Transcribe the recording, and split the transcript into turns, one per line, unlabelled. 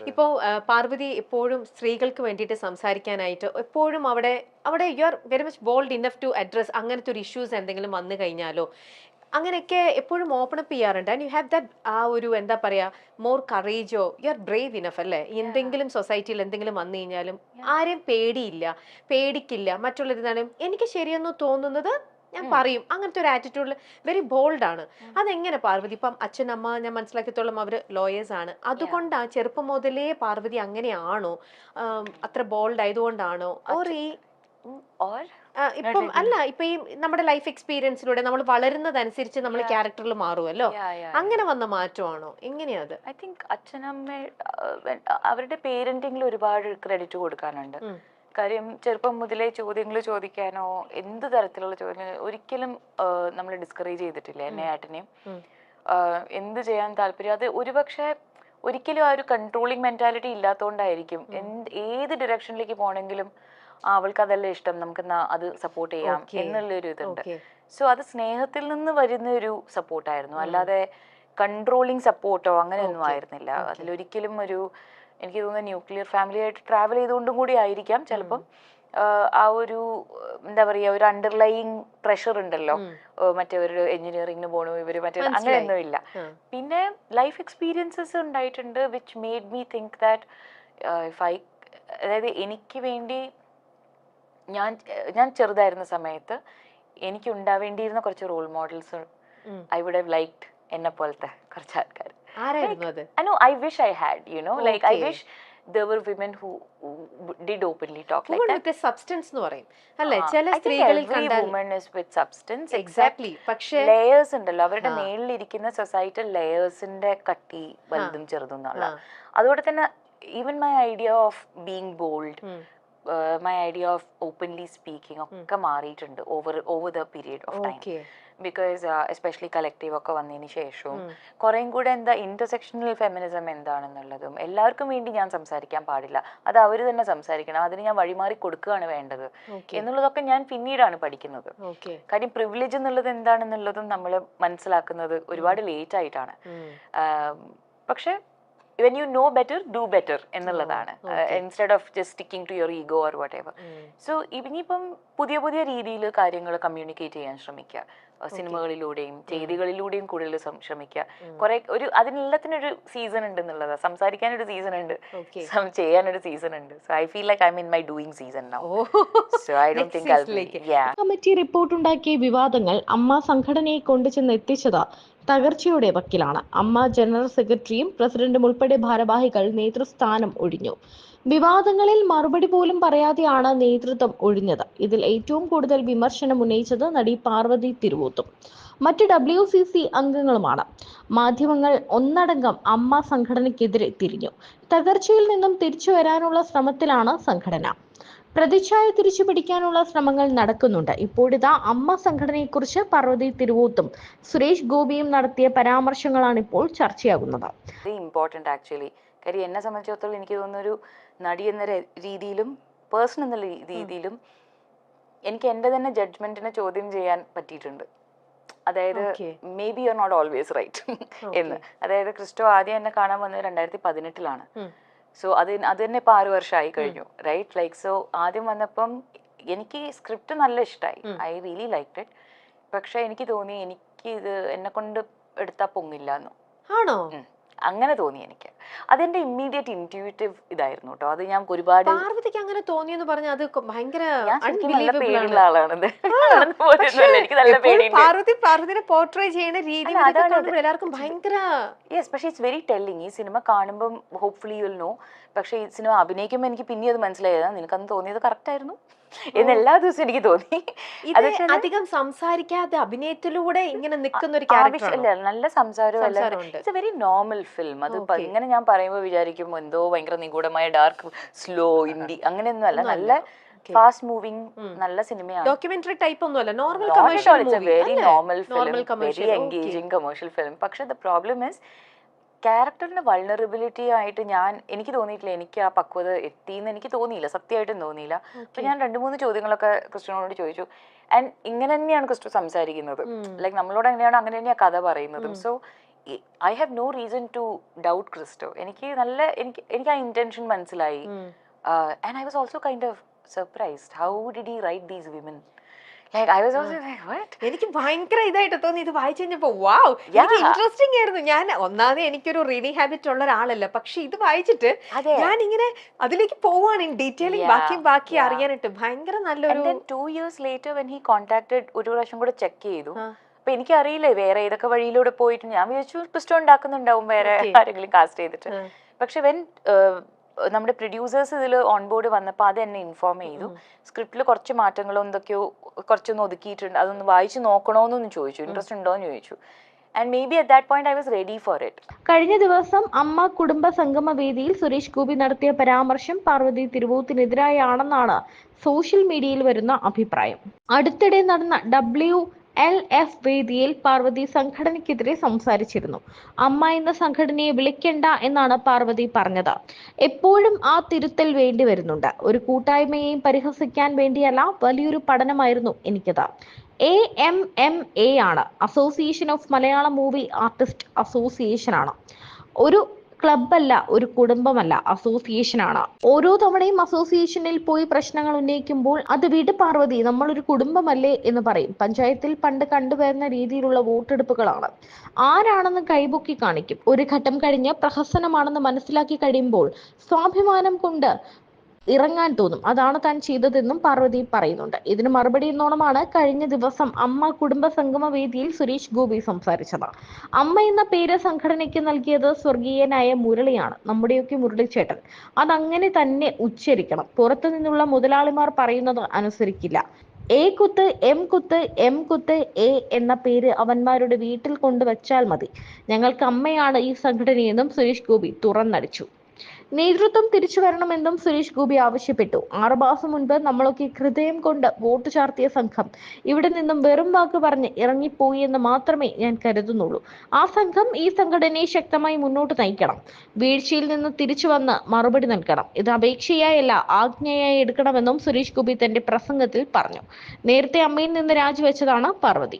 ഇപ്പോ പാർവതി എപ്പോഴും സ്ത്രീകൾക്ക് വേണ്ടിയിട്ട് സംസാരിക്കാനായിട്ട് എപ്പോഴും അവിടെ അവിടെ you are very much bold enough to address അങ്ങനത്തെ ഒരു ഇഷ്യൂസ് എന്തെങ്കിലും വന്നു കഴിഞ്ഞാലോ അങ്ങനെയൊക്കെ എപ്പോഴും ഓപ്പൺ അപ്പ് ചെയ്യാറുണ്ട് ആൻഡ് യു ഹാവ് ദാറ്റ് ആ ഒരു എന്താ പറയാ മോർ കറേജോ യു ആർ ബ്രേവ് ഇനഫ് അല്ലേ എന്തെങ്കിലും സൊസൈറ്റിയിൽ എന്തെങ്കിലും വന്നു കഴിഞ്ഞാലും ആരെയും പേടിയില്ല പേടിക്കില്ല മറ്റുള്ളവരുന്നാലും എനിക്ക് ശരിയെന്ന് തോന്നുന്നത് ഞാൻ പറയും അങ്ങനത്തെ ഒരു ആറ്റിറ്റ്യൂഡിൽ വെരി ബോൾഡ് ആണ് അതെങ്ങനെ പാർവതി ഇപ്പം അച്ഛൻ അമ്മ ഞാൻ മനസ്സിലാക്കിയത്തോളം അവര് ലോയേഴ്സ് ആണ് അതുകൊണ്ടാ ചെറുപ്പം മുതലേ പാർവതി അങ്ങനെയാണോ അത്ര ബോൾഡ് ആയതുകൊണ്ടാണോ ഓർ ഈ
or
ഇപ്പം അല്ല ഇപ്പൊ ഈ നമ്മുടെ ലൈഫ് എക്സ്പീരിയൻസിലൂടെ നമ്മൾ വളരുന്നതനുസരിച്ച് നമ്മൾ ക്യാരക്ടറിൽ മാറുമല്ലോ അങ്ങനെ വന്ന മാറ്റമാണോ എങ്ങനെയാ അത്
ഐ തിങ്ക് അച്ഛനമ്മ അവരുടെ പേരന്റിങ്ങിൽ ഒരുപാട് ക്രെഡിറ്റ് കൊടുക്കാനുണ്ട്. കാര്യം ചെറുപ്പം മുതലേ ചോദ്യങ്ങൾ ചോദിക്കാനോ എന്ത് തരത്തിലുള്ള ചോദ്യങ്ങൾ ഒരിക്കലും നമ്മൾ ഡിസ്കറേജ് ചെയ്തിട്ടില്ല എന്നെ ഏട്ടനെയും. എന്ത് ചെയ്യാൻ താല്പര്യം അത് ഒരുപക്ഷെ ഒരിക്കലും ആ ഒരു കൺട്രോളിങ് മെന്റാലിറ്റി ഇല്ലാത്തതുകൊണ്ടായിരിക്കും. ഏത് ഡിറക്ഷനിലേക്ക് പോകണമെങ്കിലും അവൾക്ക് അതല്ലേ ഇഷ്ടം, നമുക്ക് അത് സപ്പോർട്ട് ചെയ്യാം എന്നുള്ളൊരു ഇതുണ്ട്. സോ അത് സ്നേഹത്തിൽ നിന്ന് വരുന്ന ഒരു സപ്പോർട്ടായിരുന്നു, അല്ലാതെ കൺട്രോളിങ് സപ്പോർട്ടോ അങ്ങനെയൊന്നും ആയിരുന്നില്ല. അതിലൊരിക്കലും ഒരു എനിക്ക് തോന്നുന്നു ന്യൂക്ലിയർ ഫാമിലി ആയിട്ട് ട്രാവൽ ചെയ്തുകൊണ്ടും കൂടി ആയിരിക്കാം ചിലപ്പം ആ ഒരു എന്താ പറയുക ഒരു അണ്ടർലൈയിങ് പ്രഷർ ഉണ്ടല്ലോ, മറ്റേ ഒരു എഞ്ചിനീയറിംഗിന് പോകണു ഇവര് മറ്റേ അങ്ങനെയൊന്നും ഇല്ല. പിന്നെ ലൈഫ് എക്സ്പീരിയൻസസ് ഉണ്ടായിട്ടുണ്ട് which made me think that if I അതായത് എനിക്ക് വേണ്ടി ഞാൻ ചെറുതായിരുന്ന സമയത്ത് എനിക്ക് ഉണ്ടാവേണ്ടിയിരുന്ന കുറച്ച് role models I would have liked എന്നെ പോലത്തെ കുറച്ച് ആൾക്കാർ. I wish I had, you know, like I wish there were women who did openly talk like that.
With substance nu parayum alle chela സ്ത്രീകളിൽ
കണ്ടാൽ every woman is with substance
exactly പക്ഷേ
layers ഉണ്ടല്ലോ അവരുടെ മേലിൽ ഇരിക്കുന്ന societal ലേയേഴ്സിന്റെ കട്ടി വലുതും ചെറുതും എന്നുള്ള. അതുകൊണ്ട് തന്നെ even my idea of being bold, my idea of openly speaking ഒക്കെ മാറിയിട്ടുണ്ട് over the period of time. Because especially collective ഒക്കെ വന്നതിന് ശേഷവും കുറേയും കൂടെ എന്താ ഇന്റർസെക്ഷണൽ ഫെമിനിസം എന്താണെന്നുള്ളതും എല്ലാവർക്കും വേണ്ടി ഞാൻ സംസാരിക്കാൻ പാടില്ല, അത് അവർ തന്നെ സംസാരിക്കണം, അതിന് ഞാൻ വഴിമാറി കൊടുക്കുകയാണ് വേണ്ടത് എന്നുള്ളതൊക്കെ ഞാൻ പിന്നീടാണ് പഠിക്കുന്നത്. കാര്യം പ്രിവിലേജ് എന്നുള്ളത് എന്താണെന്നുള്ളതും നമ്മൾ മനസ്സിലാക്കുന്നത് ഒരുപാട് ലേറ്റ് ആയിട്ടാണ്. പക്ഷെ when you know better, do better എന്നുള്ളതാണ്, instead of just sticking to your ego or whatever. So ഇനിയിപ്പം പുതിയ പുതിയ രീതിയിൽ കാര്യങ്ങൾ കമ്മ്യൂണിക്കേറ്റ് ചെയ്യാൻ ശ്രമിക്കുക, സിനിമകളിലൂടെയും ചെയ്തികളിലൂടെയും കൂടുതൽ ശ്രമിക്കുക. കുറെ ഒരു അതിനെല്ലാത്തിനൊരു സീസൺ ഉണ്ട് എന്നുള്ളതാണ്. സംസാരിക്കാനൊരു സീസൺ ഉണ്ട്, ചെയ്യാനൊരു സീസൺ ഉണ്ട്. So I feel like I M in my doing season now. So I don't think I'll be. Yeah.
Committee report ഉണ്ടാക്കിയ വിവാദങ്ങൾ അമ്മ സംഘടനയെ കൊണ്ടുചെന്ന് എത്തിച്ചത് തകർച്ചയുടെ വക്കിലാണ്. അമ്മ ജനറൽ സെക്രട്ടറിയും പ്രസിഡന്റും ഉൾപ്പെടെ ഭാരവാഹികൾ നേതൃസ്ഥാനം ഒഴിഞ്ഞു. വിവാദങ്ങളിൽ മറുപടി പോലും പറയാതെയാണ് നേതൃത്വം ഒഴിഞ്ഞത്. ഇതിൽ ഏറ്റവും കൂടുതൽ വിമർശനം ഉന്നയിച്ചത് നടി പാർവതി തിരുവോത്തും മറ്റ് WCC അംഗങ്ങളുമാണ്. മാധ്യമങ്ങൾ ഒന്നടങ്കം അമ്മ സംഘടനയ്ക്കെതിരെ തിരിഞ്ഞു. തകർച്ചയിൽ നിന്നും തിരിച്ചു വരാനുള്ള ശ്രമത്തിലാണ് സംഘടന. പ്രതിച്ഛായ തിരിച്ചു പിടിക്കാനുള്ള ശ്രമങ്ങൾ നടക്കുന്നുണ്ട്. ഇപ്പോഴിതാ അമ്മ സംഘടനയെക്കുറിച്ച് പാർവതി തിരുവോത്തും സുരേഷ് ഗോപിയും നടത്തിയ പരാമർശങ്ങളാണ് ഇപ്പോൾ ചർച്ചയാകുന്നത്.
Important actually. കാര്യം എന്നെ സംബന്ധിച്ചിടത്തോളം എനിക്ക് തോന്നുന്ന ഒരു നടി എന്ന രീതിയിലും പേഴ്സൺ എന്ന രീതിയിലും എനിക്ക് എൻ്റെ തന്നെ ജഡ്ജ്മെന്റിനെ ചോദ്യം ചെയ്യാൻ പറ്റിയിട്ടുണ്ട്. അതായത് maybe you are not always right എന്ന്. അതായത് ക്രിസ്റ്റോ ആദ്യം എന്നെ കാണാൻ വന്നത് 2018 സോ അത് തന്നെ ഇപ്പൊ 6 വർഷമായി കഴിഞ്ഞു, റൈറ്റ്? ലൈക്ക് സോ ആദ്യം വന്നപ്പം എനിക്ക് സ്ക്രിപ്റ്റ് നല്ല ഇഷ്ടമായി, ഐ റിയലി ലൈക്ക്ഡ് ഇറ്റ്. പക്ഷെ എനിക്ക് തോന്നി എനിക്ക് ഇത് എന്നെ കൊണ്ട് എടുത്താൽ പൊങ്ങില്ല എന്ന്.
ആണോ?
അങ്ങനെ തോന്നി എനിക്ക്. അതെന്റെ ഇമ്മീഡിയറ്റ് ഇൻറ്റ്യൂട്ടീവ് ഇതായിരുന്നു കേട്ടോ. അത് ഞാൻ ഒരുപാട്
പാർവതിക്ക് അങ്ങനെ തോന്നിയെന്ന് പറഞ്ഞാൽ അത് ഭയങ്കര
നല്ല പേടിയുള്ള ആളാണത്. എനിക്ക് നല്ല പേടിയുണ്ട്.
പാർവതിനെ പോർട്രേ ചെയ്യുന്ന രീതി എല്ലാവർക്കും ഭയങ്കര
യെസ്. പക്ഷെ ഇറ്റ്സ് വെരി ടെല്ലിങ്. ഈ സിനിമ കാണുമ്പോൾ ഹോപ്പ്ഫുള്ളി യുൽ നോ. പക്ഷെ ഈ സിനിമ അഭിനയിക്കുമ്പോൾ എനിക്ക് പിന്നെ അത് മനസ്സിലായതാ നിനക്കന്ന് തോന്നിയത് കറക്റ്റ് ആയിരുന്നു എന്ന് എല്ലാ ദിവസവും എനിക്ക് തോന്നി.
അധികം സംസാരിക്കാതെ അഭിനയത്തിലൂടെ ഇങ്ങനെ നിൽക്കുന്ന ഒരു
ആവശ്യമില്ല, നല്ല സംസാരവും എല്ലാം. It's A very normal film. അത് ഇങ്ങനെ ഞാൻ പറയുമ്പോൾ വിചാരിക്കും എന്തോ ഭയങ്കര നിഗൂഢമായ ഡാർക്ക് സ്ലോ ഹിന്ദി അങ്ങനെയൊന്നും അല്ല. നല്ല ഫാസ്റ്റ് മൂവിങ് നല്ല സിനിമയാണ്.
ഡോക്യുമെന്ററി ടൈപ്പ് ഒന്നുമല്ല, normal
very normal film, very engaging commercial film. പക്ഷെ ദ പ്രോബ്ലം ഇസ് ക്യാരക്ടറിന്റെ വൾണറബിലിറ്റി ആയിട്ട് എനിക്ക് തോന്നിയിട്ടില്ല, എനിക്ക് ആ പക്വത എത്തിയെന്ന് എനിക്ക് തോന്നിയില്ല, സത്യമായിട്ടും തോന്നിയില്ല. അപ്പൊ ഞാൻ 2-3 ചോദ്യങ്ങളൊക്കെ ക്രിസ്റ്റ്യനോട് ചോദിച്ചു. ആൻഡ് ഇങ്ങനെ തന്നെയാണ് ക്രിസ്റ്റു സംസാരിക്കുന്നത്, ലൈക്ക് നമ്മളോട് എങ്ങനെയാണോ അങ്ങനെ തന്നെയാണ് കഥ പറയുന്നതും. So I have no reason to doubt Christo. എനിക്ക് എനിക്ക് ആ ഇന്റൻഷൻ മനസ്സിലായി. And I was also kind of surprised. How did he write these women? Like I was also like, what?
എനിക്ക് ഭയങ്കര ഇതായിട്ട് തോന്നി ഇത് വായിച്ചു കഴിഞ്ഞപ്പോ. വാവ്, എനിക്ക് ഇൻട്രസ്റ്റിംഗ് ആയിരുന്നു. ഞാൻ ഒന്നാമത് എനിക്കൊരു റീഡിംഗ് ഹാബിറ്റ് ഉള്ള ഒരാളല്ല, പക്ഷെ ഇത് വായിച്ചിട്ട് ഞാൻ ഇങ്ങനെ അതിലേക്ക് പോവാണ് ഇൻ ഡീറ്റെയിലിംഗ്, ബാക്കി അറിയാനായിട്ട്. ഭയങ്കര നല്ലൊരു.
2 years later when he contacted, ഒരു പ്രാവശ്യം കൂടെ ചെക്ക് ചെയ്തു. അപ്പൊ എനിക്കറിയില്ലേ വേറെ ഏതൊക്കെ വഴിയിലൂടെ പോയിട്ട്, ഞാൻ വിചാരിച്ചു ക്രിസ്റ്റോ ഉണ്ടാക്കുന്നുണ്ടാവും വേറെ ആരെങ്കിലും കാസ്റ്റ് ചെയ്തിട്ട്. പക്ഷെ വെൻ നമ്മുടെ പ്രൊഡ്യൂസേഴ്സ് ഇതിൽ ഓൺ ബോർഡ് വന്നപ്പോൾ അത് എന്നെ ഇൻഫോം ചെയ്തു. സ്ക്രിപ്റ്റിൽ കുറച്ച് മാറ്റങ്ങളോ എന്തൊക്കെയോ കുറച്ചൊന്ന് ഒതുക്കിയിട്ടുണ്ട്, അതൊന്ന് വായിച്ച് നോക്കണോന്നൊന്ന് ചോദിച്ചു, ഇൻട്രസ്റ്റ് ഉണ്ടോയെന്ന് ചോദിച്ചു. And may be at that point I was ready for it.
കഴിഞ്ഞ ദിവസം അമ്മ കുടുംബ സംഗമ വേദിയിൽ സുരേഷ് ഗോപി നടത്തിയ പരാമർശം പാർവതി തിരുവോത്തിനെതിരായാണെന്നാണ് സോഷ്യൽ മീഡിയയിൽ വരുന്ന അഭിപ്രായം. അടുത്തിടെ നടന്ന WLF വേദിയിൽ പാർവതി സംഘടനയ്ക്കെതിരെ സംസാരിച്ചിരുന്നു. അമ്മ എന്ന സംഘടനയെ വിളിക്കണ്ട എന്നാണ് പാർവതി പറഞ്ഞത്. എപ്പോഴും ആ തിരുത്തൽ വേണ്ടി വരുന്നുണ്ട്. ഒരു കൂട്ടായ്മയെയും പരിഹസിക്കാൻ വേണ്ടിയല്ല, വലിയൊരു പഠനമായിരുന്നു എനിക്കത്. AMMA ആണ്, association of Malayalam movie artist association ആണ്. ഒരു ക്ലബല്ല, ഒരു കുടുംബമല്ല, അസോസിയേഷൻ ആണ്. ഓരോ തവണയും അസോസിയേഷനിൽ പോയി പ്രശ്നങ്ങൾ ഉന്നയിക്കുമ്പോൾ അത് വിട് പാർവതി, നമ്മളൊരു കുടുംബമല്ലേ എന്ന് പറയും. പഞ്ചായത്തിൽ പണ്ട് കണ്ടുവരുന്ന രീതിയിലുള്ള വോട്ടെടുപ്പുകളാണ്. ആരാണെന്ന് കൈപൊക്കി കാണിക്കും. ഒരു ഘട്ടം കഴിഞ്ഞ് പ്രഹസനമാണെന്ന് മനസ്സിലാക്കി കഴിയുമ്പോൾ സ്വാഭിമാനം കൊണ്ട് ഇറങ്ങാൻ തോന്നും. അതാണ് താൻ ചെയ്തതെന്നും പാർവതി പറയുന്നുണ്ട്. ഇതിന് മറുപടി എന്നോണമാണ് കഴിഞ്ഞ ദിവസം അമ്മ കുടുംബ സംഗമ വേദിയിൽ സുരേഷ് ഗോപി സംസാരിച്ചത്. അമ്മ എന്ന പേര് സംഘടനയ്ക്ക് നൽകിയത് സ്വർഗീയനായ മുരളിയാണ്, നമ്മുടെയൊക്കെ മുരളിച്ചേട്ടൻ. അതങ്ങനെ തന്നെ ഉച്ചരിക്കണം. പുറത്തു നിന്നുള്ള മുതലാളിമാർ പറയുന്നത് അനുസരിക്കില്ല. A കുത്ത് M കുത്ത് M കുത്ത് A എന്ന പേര് അവന്മാരുടെ വീട്ടിൽ കൊണ്ടുവച്ചാൽ മതി. ഞങ്ങൾക്ക് അമ്മയാണ് ഈ സംഘടനയെന്നും സുരേഷ് ഗോപി തുറന്നടിച്ചു. നേതൃത്വം തിരിച്ചു വരണമെന്നും സുരേഷ് ഗോപി ആവശ്യപ്പെട്ടു. 6 മാസം മുൻപ് നമ്മളൊക്കെ ഹൃദയം കൊണ്ട് വോട്ട് ചാർത്തിയ സംഘം ഇവിടെ നിന്നും വെറും വാക്ക് പറഞ്ഞ് ഇറങ്ങിപ്പോയി എന്ന് മാത്രമേ ഞാൻ കരുതുന്നുള്ളൂ. ആ സംഘം ഈ സംഘടനയെ ശക്തമായി മുന്നോട്ട് നയിക്കണം. വീഴ്ചയിൽ നിന്ന് തിരിച്ചു വന്ന് മറുപടി നൽകണം. ഇത് അപേക്ഷയായല്ല, ആജ്ഞയായി എടുക്കണമെന്നും സുരേഷ് ഗോപി തന്റെ പ്രസംഗത്തിൽ പറഞ്ഞു. നേരത്തെ അമ്മയിൽ നിന്ന് രാജിവെച്ചതാണ് പാർവതി.